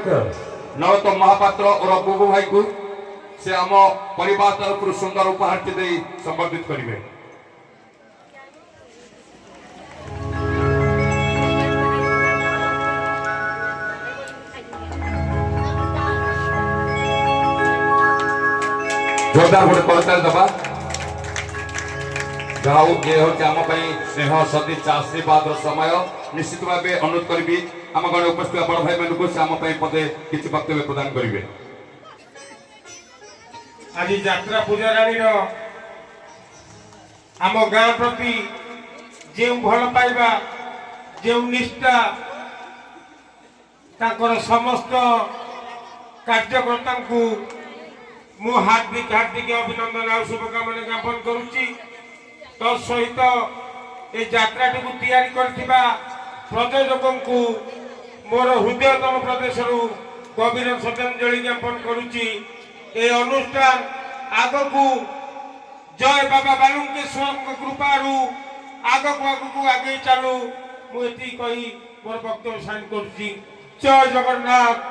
नरोत्तम महापात्र और बुबू भाई को से आम परिवार तरफ सुंदर उपहार दे संबर्धित करेंगे। जोरदार गोटे करताल दबा जाऊ ये हूँ आम स्नेह सदिच्छा आशीर्वाद समय निश्चित भाव अनुरोध करी आम गणे उपस्थित बड़ भाई मान को आम पदे किसी वक्तव्य प्रदान करेंगे। आज यात्रा पूजाराणी आम गाँ प्रति जो भल पाइबा जो निष्ठा ताकर समस्त कार्यकर्ता को मु हार्दिक हार्दिक अभिनंदन आ शुभकामना ज्ञापन करुच्ची। तो सहित ये यात्रा टी तैयारी करथिबा प्रयोजकों को मोर हृदयतम प्रदेश गभीर श्रद्धांजलि ज्ञापन करुच्ची। ए अनुष्ठान आग को जय बाबा बालुकेश्वर कृपारू आग को आगे चलू मुझे कही मोर वक्तव्य साइन करुच्ची। जय जगन्नाथ।